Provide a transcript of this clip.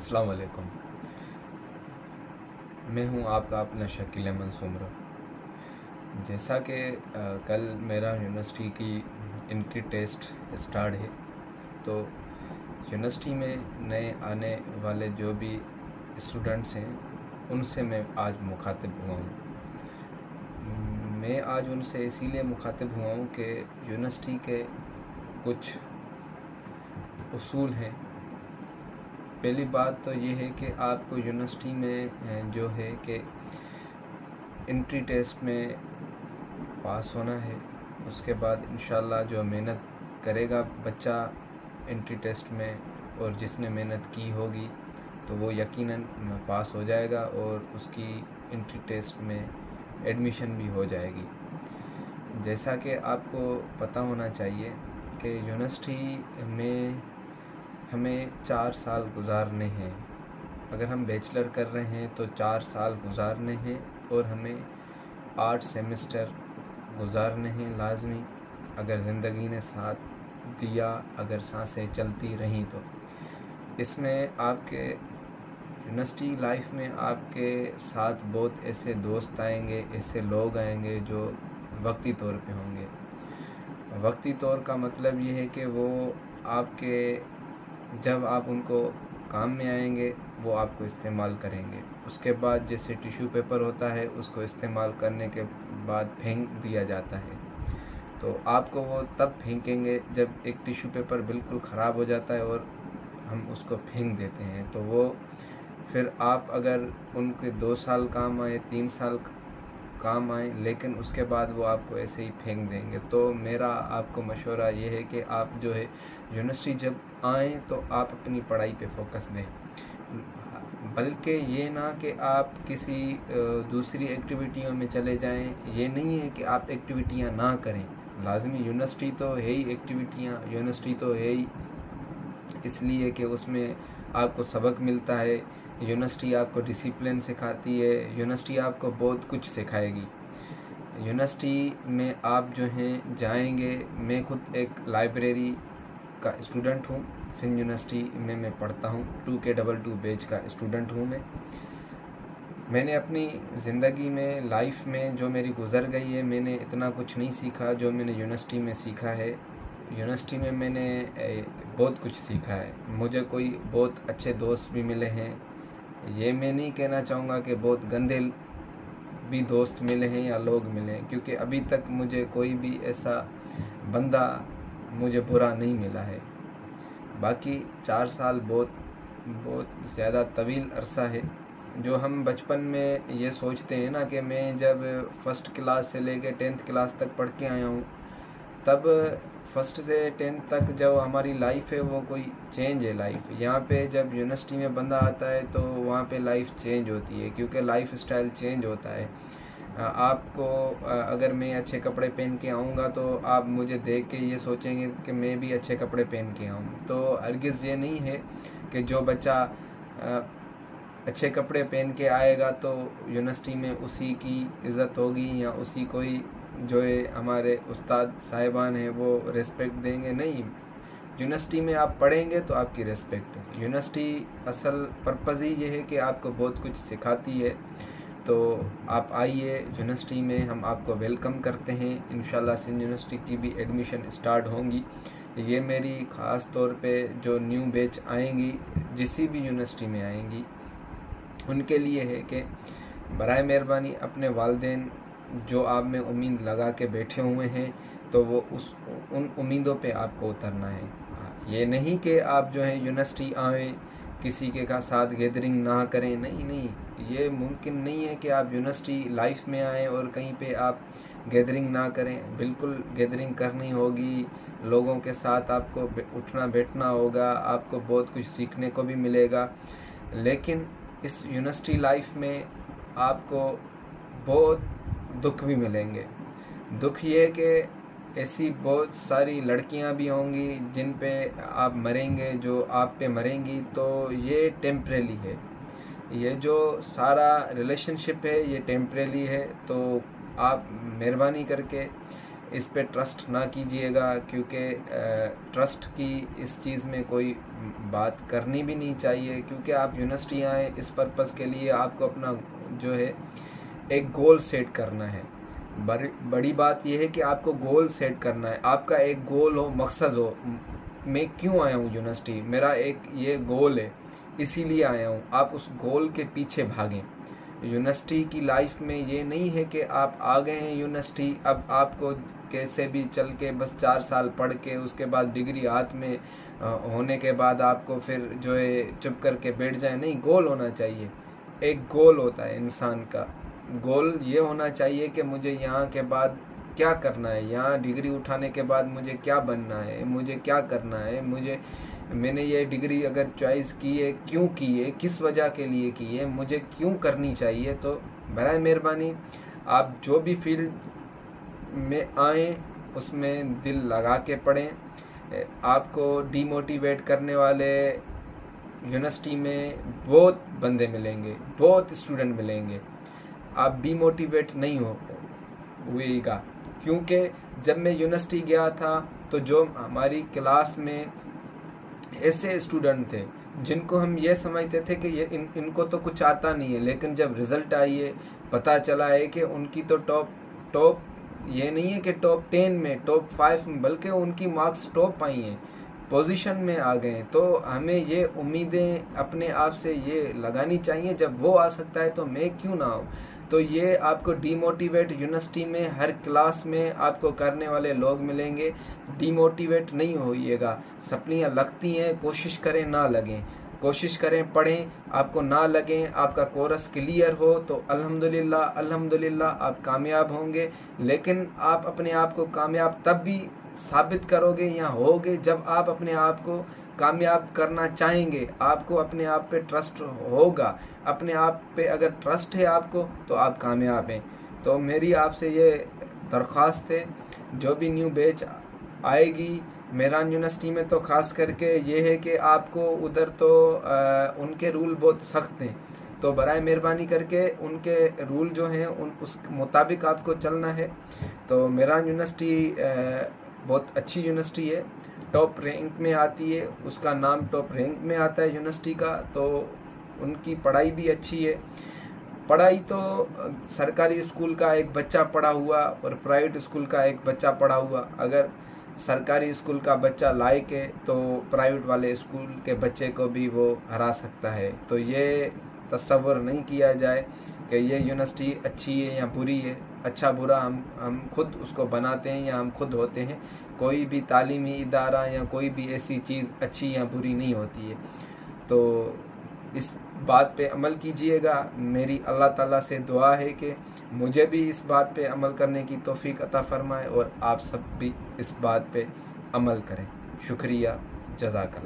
अस्सलाम वालेकुम। मैं हूँ आपका अपना शकील अहमद सुमरा। जैसा कि कल मेरा यूनिवर्सिटी की एंट्री टेस्ट स्टार्ट है, तो यूनिवर्सिटी में नए आने वाले जो भी स्टूडेंट्स हैं उनसे मैं आज मुखातिब हुआ हूँ। मैं आज उनसे इसीलिए मुखातिब हुआ हूँ कि यूनिवर्सिटी के कुछ उसूल हैं। पहली बात तो ये है कि आपको यूनिवर्सिटी में जो है कि एंट्री टेस्ट में पास होना है। उसके बाद इंशाल्लाह जो मेहनत करेगा बच्चा एंट्री टेस्ट में, और जिसने मेहनत की होगी तो वो यकीनन पास हो जाएगा और उसकी एंट्री टेस्ट में एडमिशन भी हो जाएगी। जैसा कि आपको पता होना चाहिए कि यूनिवर्सिटी में हमें 4 साल गुजारने हैं। अगर हम बैचलर कर रहे हैं तो 4 साल गुजारने हैं और हमें 8 सेमेस्टर गुजारने हैं लाजमी, अगर ज़िंदगी ने साथ दिया, अगर सांसें चलती रहीं तो। इसमें आपके यूनिवर्सिटी लाइफ में आपके साथ बहुत ऐसे दोस्त आएंगे, ऐसे लोग आएंगे जो वक्ती तौर पे होंगे। वक्ती तौर का मतलब ये है कि वो आपके जब आप उनको काम में आएंगे वो आपको इस्तेमाल करेंगे। उसके बाद जैसे टिश्यू पेपर होता है, उसको इस्तेमाल करने के बाद फेंक दिया जाता है, तो आपको वो तब फेंकेंगे जब एक टिश्यू पेपर बिल्कुल ख़राब हो जाता है और हम उसको फेंक देते हैं। तो वो फिर आप अगर उनके 2 साल काम आए, 3 साल काम आए, लेकिन उसके बाद वो आपको ऐसे ही फेंक देंगे। तो मेरा आपको मशवरा ये है कि आप जो है यूनिवर्सिटी जब आएँ तो आप अपनी पढ़ाई पे फोकस दें, बल्कि ये ना कि आप किसी दूसरी एक्टिविटियों में चले जाएं। ये नहीं है कि आप एक्टिविटियां ना करें, लाजमी यूनिवर्सिटी तो है ही, एक्टिविटियां यूनिवर्सिटी तो है ही, इसलिए कि उसमें आपको सबक मिलता है। यूनिवर्सिटी आपको डिसिप्लिन सिखाती है, यूनिवर्सिटी आपको बहुत कुछ सिखाएगी। यूनिवर्सिटी में आप जो हैं जाएंगे, मैं खुद एक लाइब्रेरी का स्टूडेंट हूँ, सिंध यूनिवर्सिटी में मैं पढ़ता हूँ, 2K22 बैच का स्टूडेंट हूँ मैंने अपनी ज़िंदगी में, लाइफ में जो मेरी गुज़र गई है, मैंने इतना कुछ नहीं सीखा जो मैंने यूनिवर्सिटी में सीखा है। यूनिवर्सिटी में मैंने बहुत कुछ सीखा है। मुझे कोई बहुत अच्छे दोस्त भी मिले हैं। ये मैं नहीं कहना चाहूँगा कि बहुत गंदे भी दोस्त मिले हैं या लोग मिले हैं, क्योंकि अभी तक मुझे कोई भी ऐसा बंदा मुझे बुरा नहीं मिला है। बाकी 4 साल बहुत ज़्यादा तवील अरसा है। जो हम बचपन में ये सोचते हैं ना कि मैं जब फर्स्ट क्लास से लेके 10th क्लास तक पढ़ के आया हूँ, तब फर्स्ट से 10th तक जो हमारी लाइफ है वो कोई चेंज है लाइफ। यहाँ पे जब यूनिवर्सिटी में बंदा आता है तो वहाँ पे लाइफ चेंज होती है, क्योंकि लाइफ स्टाइल चेंज होता है। आपको अगर मैं अच्छे कपड़े पहन के आऊँगा तो आप मुझे देख के ये सोचेंगे कि मैं भी अच्छे कपड़े पहन के आऊँ। तो हरगिज़ ये नहीं है कि जो बच्चा अच्छे कपड़े पहन के आएगा तो यूनिवर्सिटी में उसी की इज़्ज़त होगी या उसी कोई जो है हमारे उस्ताद साहिबान हैं वो रिस्पेक्ट देंगे। नहीं, यूनिवर्सिटी में आप पढ़ेंगे तो आपकी रिस्पेक्ट है। यूनिवर्सिटी असल पर्पज़ ही ये है कि आपको बहुत कुछ सिखाती है। तो आप आइए यूनिवर्सिटी में, हम आपको वेलकम करते हैं। इंशाल्लाह सिंध यूनिवर्सिटी की भी एडमिशन स्टार्ट होंगी। ये मेरी ख़ास तौर पे जो न्यू बैच आएंगी, जिसी भी यूनिवर्सिटी में आएंगी, उनके लिए है कि बराए मेहरबानी अपने वालिदैन जो आप में उम्मीद लगा के बैठे हुए हैं, तो वो उन उम्मीदों पे आपको उतरना है। ये नहीं कि आप जो है यूनिवर्सिटी आएँ, किसी के का साथ गैदरिंग ना करें। नहीं, ये मुमकिन नहीं है कि आप यूनिवर्सिटी लाइफ में आएँ और कहीं पे आप गैदरिंग ना करें। बिल्कुल गैदरिंग करनी होगी, लोगों के साथ आपको उठना बैठना होगा, आपको बहुत कुछ सीखने को भी मिलेगा। लेकिन इस यूनिवर्सिटी लाइफ में आपको बहुत दुख भी मिलेंगे। दुख ये कि ऐसी बहुत सारी लड़कियां भी होंगी जिन पे आप मरेंगे, जो आप पे मरेंगी। तो ये टेम्परेरी है, ये जो सारा रिलेशनशिप है ये टेम्परेरी है। तो आप मेहरबानी करके इस पे ट्रस्ट ना कीजिएगा, क्योंकि ट्रस्ट की इस चीज़ में कोई बात करनी भी नहीं चाहिए, क्योंकि आप यूनिवर्सिटी आए इस पर्पज़ के लिए, आपको अपना जो है एक गोल सेट करना है। बड़ी बात यह है कि आपको गोल सेट करना है, आपका एक गोल हो, मकसद हो, मैं क्यों आया हूँ यूनिवर्सिटी, मेरा एक ये गोल है, इसीलिए आया हूँ। आप उस गोल के पीछे भागें। यूनिवर्सिटी की लाइफ में ये नहीं है कि आप आ गए हैं यूनिवर्सिटी, अब आपको कैसे भी चल के बस 4 साल पढ़ के उसके बाद डिग्री हाथ में होने के बाद आपको फिर जो है चुप करके बैठ जाए। नहीं, गोल होना चाहिए। एक गोल होता है इंसान का। गोल ये होना चाहिए कि मुझे यहाँ के बाद क्या करना है, यहाँ डिग्री उठाने के बाद मुझे क्या बनना है, मुझे क्या करना है, मैंने ये डिग्री अगर चॉइस की है, क्यों की है, किस वजह के लिए की है, मुझे क्यों करनी चाहिए। तो बराए मेहरबानी आप जो भी फील्ड में आएँ उसमें दिल लगा के पढ़ें। आपको डीमोटिवेट करने वाले यूनिवर्सिटी में बहुत बंदे मिलेंगे, बहुत स्टूडेंट मिलेंगे। आप डीमोटिवेट नहीं हुएगा, क्योंकि जब मैं यूनिवर्सिटी गया था तो जो हमारी क्लास में ऐसे स्टूडेंट थे जिनको हम ये समझते थे कि ये इनको तो कुछ आता नहीं है, लेकिन जब रिज़ल्ट आई है पता चला है कि उनकी तो टॉप ये नहीं है कि टॉप 10 में, टॉप 5 में, बल्कि उनकी मार्क्स टॉप आई हैं, पोजीशन में आ गए। तो हमें ये उम्मीदें अपने आप से ये लगानी चाहिए, जब वो आ सकता है तो मैं क्यों ना आऊँ। तो ये आपको डीमोटिवेट यूनिवर्सिटी में हर क्लास में आपको करने वाले लोग मिलेंगे। डीमोटिवेट नहीं होइएगा। सप्लियाँ लगती हैं, कोशिश करें ना लगें, कोशिश करें पढ़ें, आपको ना लगें, आपका कोर्स क्लियर हो तो अल्हम्दुलिल्लाह अल्हम्दुलिल्लाह आप कामयाब होंगे। लेकिन आप अपने आप को कामयाब तब भी साबित करोगे या होगे जब आप अपने आप को कामयाब करना चाहेंगे, आपको अपने आप पे ट्रस्ट होगा। अपने आप पे अगर ट्रस्ट है आपको तो आप कामयाब हैं। तो मेरी आपसे ये दरख्वास्त है, जो भी न्यू बैच आएगी मेरान यूनिवर्सिटी में, तो ख़ास करके ये है कि आपको उधर तो उनके रूल बहुत सख्त हैं, तो बराए मेहरबानी करके उनके रूल जो हैं उस मुताबिक आपको चलना है। तो मेरान यूनिवर्सिटी बहुत अच्छी यूनिवर्सिटी है, टॉप रैंक में आती है, उसका नाम टॉप रैंक में आता है यूनिवर्सिटी का। तो उनकी पढ़ाई भी अच्छी है। पढ़ाई तो सरकारी स्कूल का एक बच्चा पढ़ा हुआ और प्राइवेट स्कूल का एक बच्चा पढ़ा हुआ, अगर सरकारी स्कूल का बच्चा लायक है तो प्राइवेट वाले स्कूल के बच्चे को भी वो हरा सकता है। तो ये तसव्वुर नहीं किया जाए कि ये यूनिवर्सिटी अच्छी है या बुरी है। अच्छा बुरा हम खुद उसको बनाते हैं या हम खुद होते हैं। कोई भी तालीमी इदारा या कोई भी ऐसी चीज़ अच्छी या बुरी नहीं होती है। तो इस बात पे अमल कीजिएगा। मेरी अल्लाह ताला से दुआ है कि मुझे भी इस बात पे अमल करने की तौफीक अता फरमाए और आप सब भी इस बात पे अमल करें। शुक्रिया, जज़ाकल्लाह।